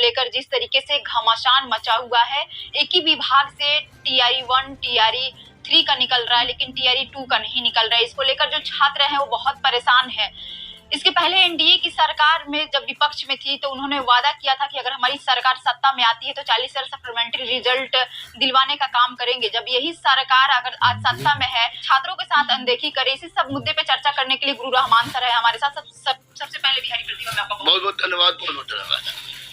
लेकर जिस तरीके से घमासान मचा हुआ है, एक ही विभाग से टीआरई 1 टीआरई 3 का निकल रहा है लेकिन टीआरई 2 का नहीं निकल रहा है। इसको लेकर जो छात्र हैं वो बहुत परेशान है। इसके पहले एनडीए की सरकार में जब विपक्ष में थी तो उन्होंने वादा किया था कि अगर हमारी सरकार सत्ता में आती है तो 40,000 सप्लीमेंट्री रिजल्ट दिलवाने का काम करेंगे। जब यही सरकार अगर आज सत्ता में है, छात्रों के साथ अनदेखी करे, इसी सब मुद्दे पे चर्चा करने के लिए गुरु रहमान सर है हमारे साथ। सबसे पहले बिहारी प्रतिभा में आपका बहुत बहुत धन्यवाद।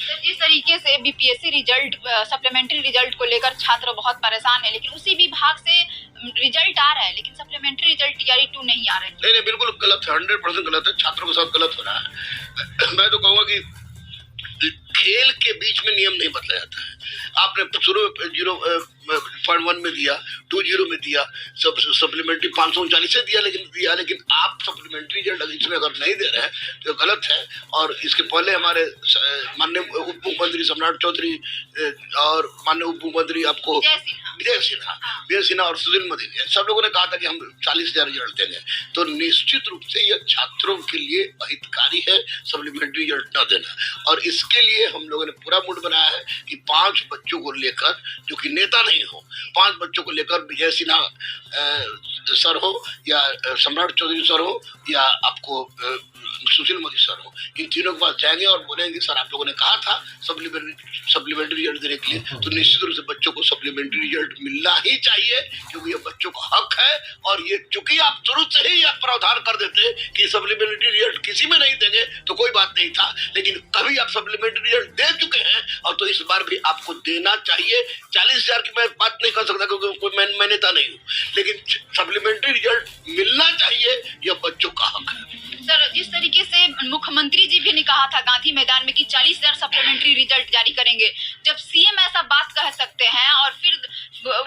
तो जिस तरीके से बीपीएससी रिजल्ट सप्लीमेंट्री रिजल्ट को लेकर छात्र बहुत परेशान है, लेकिन उसी विभाग से रिजल्ट आ रहा है लेकिन सप्लीमेंट्री रिजल्ट टीआरई 2 नहीं आ रहा है। नहीं, बिल्कुल गलत है, 100% गलत है। छात्रों के साथ गलत हो रहा है। मैं तो कहूँगा कि खेल के बीच में नियम नहीं बदला जाता है। आपने शुरू में 0.1 में दिया, 2.0 में दिया, सब सप्लीमेंट्री 539 से दिया, लेकिन आप सप्लीमेंट्री रिजल्ट इसमें अगर नहीं दे रहे हैं तो गलत है। और इसके पहले हमारे माननीय उप मुख्यमंत्री सम्राट चौधरी और माननीय उप मुख्यमंत्री आपको विजय सिन्हा और सुशील मोदी सब लोगों ने कहा था कि हम 40,000 रिजल्ट देंगे। तो निश्चित रूप से यह छात्रों के लिए अहितकारी है सप्लीमेंट्री रिजल्ट न देना। और इसके लिए हम लोगों ने पूरा मूड बनाया है कि 5 बच्चों को लेकर, जो कि नेता नहीं हो, 5 बच्चों को लेकर विजय सिन्हा सर हो या सम्राट चौधरी सर हो या आपको सुशील मोदी सर हो, इन तीनों के पास जाएंगे और बोलेंगे सर आप लोगों ने कहा था सप्लीमेंट्री रिजल्ट देने के लिए, तो निश्चित रूप से बच्चों को सप्लीमेंट्री रिजल्ट मिलना ही चाहिए क्योंकि ये बच्चों का हक है। और ये चूंकि आप शुरू से ही आप प्रावधान कर देते कि सप्लीमेंट्री रिजल्ट किसी में नहीं देंगे तो कोई बात नहीं था, लेकिन कभी आप सप्लीमेंट्री रिजल्ट दे चुके हैं और तो इस बार भी आपको देना चाहिए। 40,000 की मैं बात नहीं कर सकता क्योंकि कोई मैं नेता नहीं हूँ, लेकिन सप्लीमेंट्री रिजल्ट मिलना चाहिए, यह बच्चों का हक है। सर, जिस तरीके से मुख्यमंत्री जी भी ने कहा था गांधी मैदान में कि 40,000 सप्लीमेंट्री रिजल्ट जारी करेंगे, जब सीएम ऐसा बात कह सकते हैं और फिर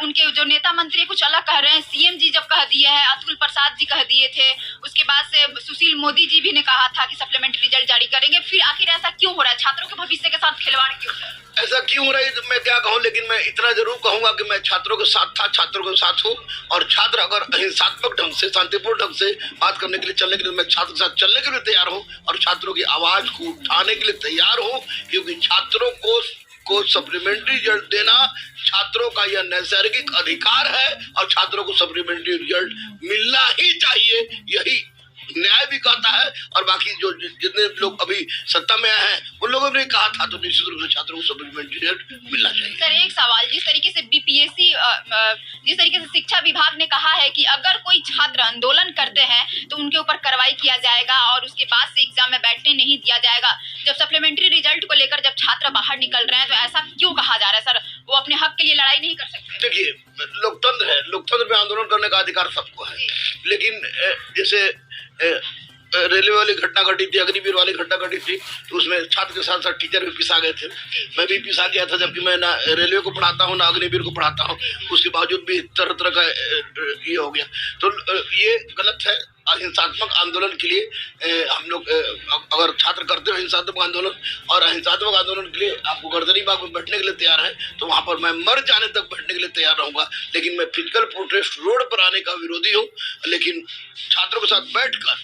उनके जो नेता मंत्री कुछ अलग कह रहे हैं, सीएम जी जब कह दिए हैं, अतुल प्रसाद जी कह दिए थे, उसके बाद से सुशील मोदी जी भी ने कहा था कि सप्लीमेंट्री रिजल्ट जारी करेंगे, फिर आखिर ऐसा क्यों हो रहा है? छात्रों के भविष्य के साथ खिलवाड़ क्यों हो रहा है? ऐसा क्यों हो रहा है तो मैं क्या कहूँ, लेकिन मैं इतना जरूर कहूंगा कि मैं छात्रों के साथ था, छात्रों के साथ हूँ। और छात्र अगर अहिंसात्मक ढंग से, शांतिपूर्ण ढंग से बात करने के लिए, चलने के लिए, मैं छात्र के साथ चलने के लिए तैयार हूँ और छात्रों की आवाज को उठाने के लिए तैयार हूँ क्योंकि छात्रों को सप्लीमेंट्री रिजल्ट देना छात्रों का यह नैसर्गिक अधिकार है और छात्रों को सप्लीमेंट्री रिजल्ट मिलना ही चाहिए, यही न्याय भी कहता है। और बाकी जो जितने लोग अभी सत्ता में आए हैं उन लोगों ने कहा था, तो निश्चित रूप से छात्रों को सप्लीमेंट्री रिजल्ट मिलना चाहिए। सर, एक सवाल, जिस तरीके से बीपीएससी जिस तरीके से शिक्षा विभाग ने कहा है कि अगर कोई छात्र आंदोलन करते हैं तो उनके ऊपर कार्रवाई किया जाएगा और उसके बाद से एग्जाम में बैठने नहीं दिया जाएगा, जब सप्लीमेंट्री रिजल्ट को लेकर जब छात्र बाहर निकल रहे हैं तो ऐसा क्यों कहा जा रहा है? सर, वो अपने हक के लिए लड़ाई नहीं कर सकते? देखिए, लोकतंत्र है, लोकतंत्र में आंदोलन करने का अधिकार सबको है, लेकिन जैसे रेलवे वाली घटना घटी थी, अग्निवीर वाली घटना घटी थी, तो उसमें छात्र के साथ साथ टीचर भी पिसा गए थे। मैं भी पिसा गया था, जबकि मैं ना रेलवे को पढ़ाता हूँ ना अग्निवीर को पढ़ाता हूँ, उसके बावजूद भी तरह तरह का ये हो गया। तो ये गलत है। अहिंसात्मक आंदोलन के लिए हम लोग अगर छात्र करते हो हिंसात्मक आंदोलन और अहिंसात्मक आंदोलन के लिए आपको गर्दनी बाग में बैठने के लिए तैयार है तो वहां पर मैं मर जाने तक बैठने के लिए तैयार रहूंगा। लेकिन मैं फिजिकल प्रोटेस्ट रोड पर आने का विरोधी हूँ, लेकिन छात्रों के साथ बैठकर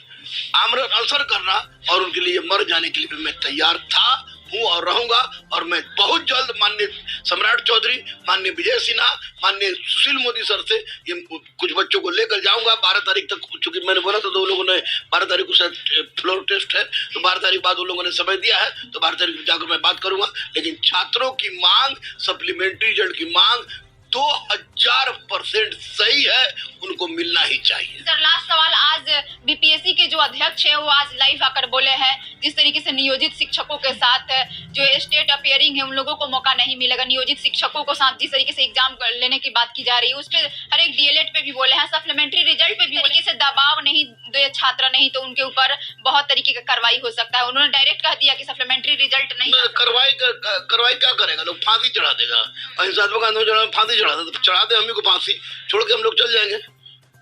आमरण अनशन करना और उनके लिए मर जाने के लिए मैं तैयार था, हूँ और रहूंगा। और मैं बहुत जल्द माननीय सम्राट चौधरी, माननीय विजय सिन्हा, माननीय सुशील मोदी सर से ये कुछ बच्चों को लेकर जाऊंगा 12 तारीख तक, चूंकि मैंने बोला था तो लोगों ने 12 तारीख को शायद फ्लोर टेस्ट है, तो 12 तारीख बाद उन लोगों ने समय दिया है, तो 12 तारीख को जाकर मैं बात करूंगा। लेकिन छात्रों की मांग, सप्लीमेंट्री रिजल्ट की मांग 2000% सही है, उनको मिलना ही चाहिए। सर, लास्ट सवाल, आज बीपीएससी के जो अध्यक्ष है वो आज लाइव आकर बोले हैं जिस तरीके से नियोजित शिक्षकों के साथ जो स्टेट अपियरिंग है उन लोगों को मौका नहीं मिलेगा, नियोजित शिक्षकों को साथ जिस तरीके से एग्जाम लेने की बात की जा रही है उस पर हर एक डीएलएड पे भी बोले हैं, सप्लीमेंट्री रिजल्ट पे भी तरीके से दबाव नहीं दे छात्र, नहीं तो उनके ऊपर बहुत तरीके का कार्रवाई हो सकता है। उन्होंने डायरेक्ट कह दिया कि सप्लीमेंट्री रिजल्ट नहीं। कार्रवाई क्या करेगा? लोग फांसी चढ़ा देगा, अहिंसात्मक आंदोलन फांसी चढ़ा दे, हम ही को फांसी छोड़ के हम लोग चल जाएंगे।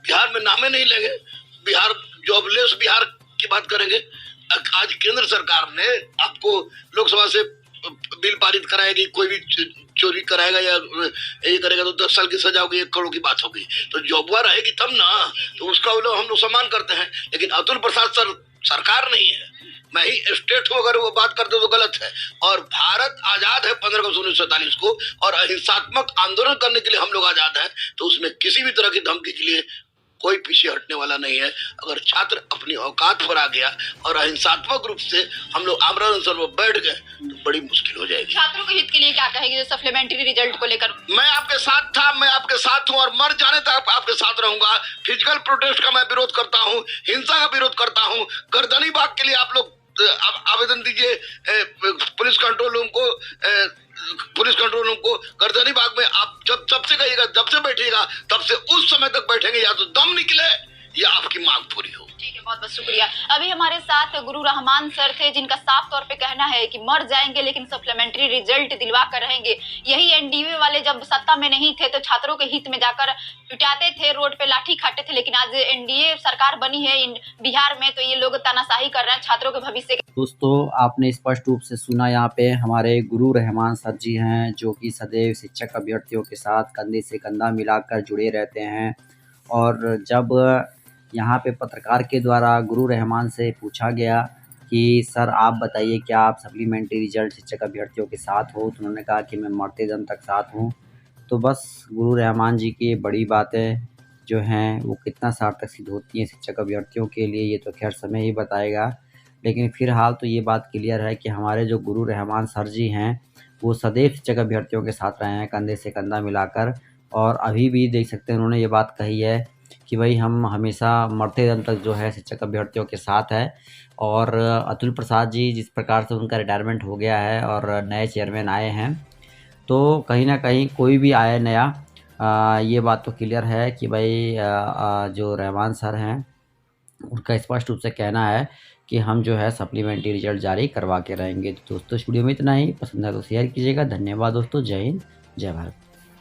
बिहार में नामे नहीं लेंगे, बिहार जॉबलेस बिहार की बात करेंगे। आज केंद्र सरकार ने आपको लोकसभा से बिल पारित कराएगी, कोई भी चोरी कराएगा या ये करेगा तो 10 साल की सजा होगी, 1 करोड़ की बात होगी। तो जॉबवा रहेगी तब ना, तो उसका हम लोग सम्मान करते हैं। लेकिन अतुल प्रसाद सर सरकार नहीं है, मैं ही स्टेट हूं, अगर वो बात करते तो गलत है। और भारत आजाद है 15 अगस्त 1947 को, और अहिंसात्मक आंदोलन करने के लिए हम लोग आजाद हैं। तो उसमें किसी भी तरह की धमकी के लिए कोई पीछे हटने वाला नहीं है। अगर छात्र अपनी औकात पर आ गया और अहिंसात्मक रूप से हम लोग आमरण अनशन में बैठ गए तो बड़ी मुश्किल हो जाएगी। छात्रों के हित के लिए क्या कहेंगे जो सप्लीमेंट्री रिजल्ट को लेकर? मैं आपके साथ था, मैं आपके साथ हूं और मर जाने तक आपके साथ रहूंगा। फिजिकल प्रोटेस्ट का मैं विरोध करता हूं, हिंसा का विरोध करता हूं। गर्दनी बाग के लिए आप लोग आवेदन दीजिए पुलिस कंट्रोल रूम को। गर्दनी बाग में आप जब से कहिएगा, जब से बैठिएगा, तब से उस समय तक बैठेंगे, या तो दम निकले या आपकी मांग पूरी हो। ठीक है, बहुत बहुत शुक्रिया। अभी हमारे साथ गुरु रहमान सर थे, जिनका साफ तौर पे कहना है कि मर जाएंगे लेकिन सप्लीमेंट्री रिजल्ट दिलवा कर रहेंगे। यही एनडीए वाले जब सत्ता में नहीं थे तो छात्रों के हित में जाकर पिटाते थे, रोड पे लाठी खाते थे, लेकिन आज एनडीए सरकार बनी है बिहार में तो ये लोग तानाशाही कर रहे हैं छात्रों के भविष्य के। दोस्तों, आपने स्पष्ट रूप से सुना, यहाँ पे हमारे गुरु रहमान सर जी हैं जो कि सदैव शिक्षक अभ्यर्थियों के साथ कंधे से कंधा मिलाकर जुड़े रहते हैं। और जब यहाँ पे पत्रकार के द्वारा गुरु रहमान से पूछा गया कि सर आप बताइए क्या आप सप्लीमेंट्री रिजल्ट शिक्षक अभ्यर्थियों के साथ हो, तो उन्होंने कहा कि मैं मरते दम तक साथ हूँ। तो बस गुरु रहमान जी की बड़ी बातें जो हैं वो कितना सार्थक सिद्ध होती हैं शिक्षक अभ्यर्थियों के लिए, ये तो खैर समय ही बताएगा। लेकिन फिलहाल तो ये बात क्लियर है कि हमारे जो गुरु रहमान सर जी हैं वो सदैव शिक्षक अभ्यर्थियों के साथ रहे हैं कंधे से कंधा मिलाकर। और अभी भी देख सकते हैं उन्होंने ये बात कही है कि भाई हम हमेशा मरते दम तक जो है शिक्षक अभ्यर्थियों के साथ है। और अतुल प्रसाद जी जिस प्रकार से उनका रिटायरमेंट हो गया है और नए चेयरमैन आए हैं, तो कहीं ना कहीं कोई भी आए नया, ये बात तो क्लियर है कि भाई जो रहमान सर हैं उनका स्पष्ट रूप से कहना है कि हम जो है सप्लीमेंट्री रिजल्ट जारी करवा के रहेंगे। तो दोस्तों, इस वीडियो में इतना ही। पसंद है तो शेयर कीजिएगा। धन्यवाद दोस्तों। जय हिंद, जय भारत।